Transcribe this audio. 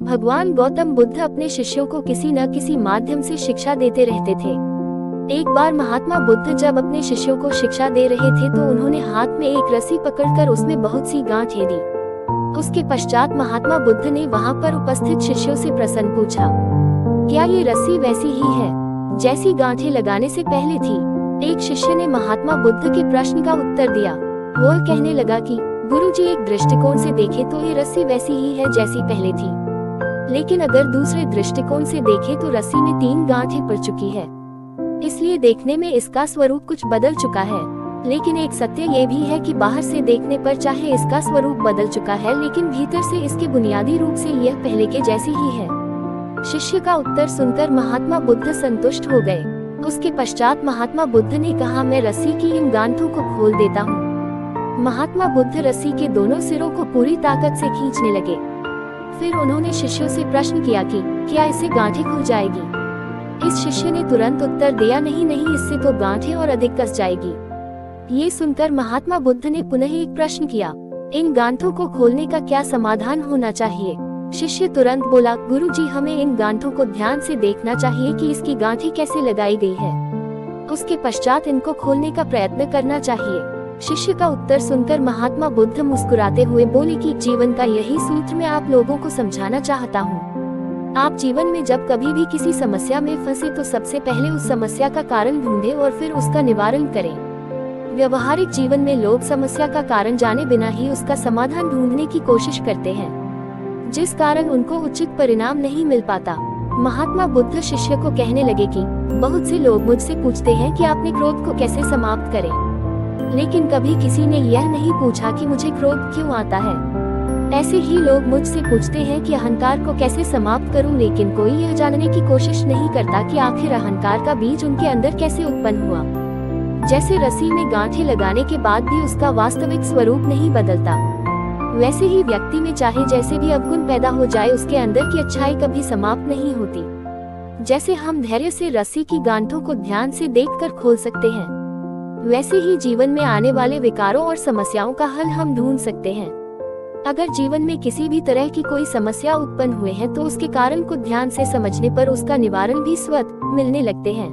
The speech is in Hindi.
भगवान गौतम बुद्ध अपने शिष्यों को किसी न किसी माध्यम से शिक्षा देते रहते थे। एक बार महात्मा बुद्ध जब अपने शिष्यों को शिक्षा दे रहे थे तो उन्होंने हाथ में एक रस्सी पकड़कर उसमें बहुत सी गांठें दी। उसके पश्चात महात्मा बुद्ध ने वहां पर उपस्थित शिष्यों से प्रश्न पूछा, क्या ये रस्सी वैसी ही है जैसी गांठें लगाने से पहले थी? एक शिष्य ने महात्मा बुद्ध के प्रश्न का उत्तर दिया। वो कहने लगा कि गुरुजी, एक दृष्टिकोण से देखें तो ये रस्सी वैसी ही है जैसी पहले थी, लेकिन अगर दूसरे दृष्टिकोण से देखें तो रस्सी में 3 गांठें पड़ चुकी है, इसलिए देखने में इसका स्वरूप कुछ बदल चुका है। लेकिन एक सत्य ये भी है कि बाहर से देखने पर चाहे इसका स्वरूप बदल चुका है, लेकिन भीतर से इसके बुनियादी रूप से यह पहले के जैसी ही है। शिष्य का उत्तर सुनकर महात्मा बुद्ध संतुष्ट हो गए। उसके पश्चात महात्मा बुद्ध ने कहा, मैं रस्सी की इन गांठों को खोल देता हूँ। महात्मा बुद्ध रस्सी के दोनों सिरों को पूरी ताकत से खींचने लगे। फिर उन्होंने शिष्यों से प्रश्न किया कि क्या इससे गांठें खुल जाएगी? इस शिष्य ने तुरंत उत्तर दिया, नहीं नहीं, इससे तो गांठें और अधिक कस जाएगी। ये सुनकर महात्मा बुद्ध ने पुनः एक प्रश्न किया, इन गांठों को खोलने का क्या समाधान होना चाहिए? शिष्य तुरंत बोला, गुरुजी, हमें इन गांठों को ध्यान से देखना चाहिए कि इसकी गांठें कैसे लगाई गई है। उसके पश्चात इनको खोलने का प्रयत्न करना चाहिए। शिष्य का उत्तर सुनकर महात्मा बुद्ध मुस्कुराते हुए बोले कि जीवन का यही सूत्र मैं आप लोगों को समझाना चाहता हूँ। आप जीवन में जब कभी भी किसी समस्या में फंसे तो सबसे पहले उस समस्या का कारण ढूंढें और फिर उसका निवारण करें। व्यवहारिक जीवन में लोग समस्या का कारण जाने बिना ही उसका समाधान ढूंढने की कोशिश करते हैं, जिस कारण उनको उचित परिणाम नहीं मिल पाता। महात्मा बुद्ध शिष्य को कहने लगे कि बहुत से लोग मुझसे पूछते हैं कि आपने क्रोध को कैसे समाप्त करें, लेकिन कभी किसी ने यह नहीं पूछा कि मुझे क्रोध क्यों आता है। ऐसे ही लोग मुझसे पूछते हैं कि अहंकार को कैसे समाप्त करूं, लेकिन कोई यह जानने की कोशिश नहीं करता कि आखिर अहंकार का बीज उनके अंदर कैसे उत्पन्न हुआ। जैसे रस्सी में गांठें लगाने के बाद भी उसका वास्तविक स्वरूप नहीं बदलता, वैसे ही व्यक्ति में चाहे जैसे भी अवगुण पैदा हो जाए, उसके अंदर की अच्छाई कभी समाप्त नहीं होती। जैसे हम धैर्य से रस्सी की गांठों को ध्यान से देखकर खोल सकते हैं, वैसे ही जीवन में आने वाले विकारों और समस्याओं का हल हम ढूंढ सकते हैं। अगर जीवन में किसी भी तरह की कोई समस्या उत्पन्न हुए हैं तो उसके कारण को ध्यान से समझने पर उसका निवारण भी स्वतः मिलने लगते हैं।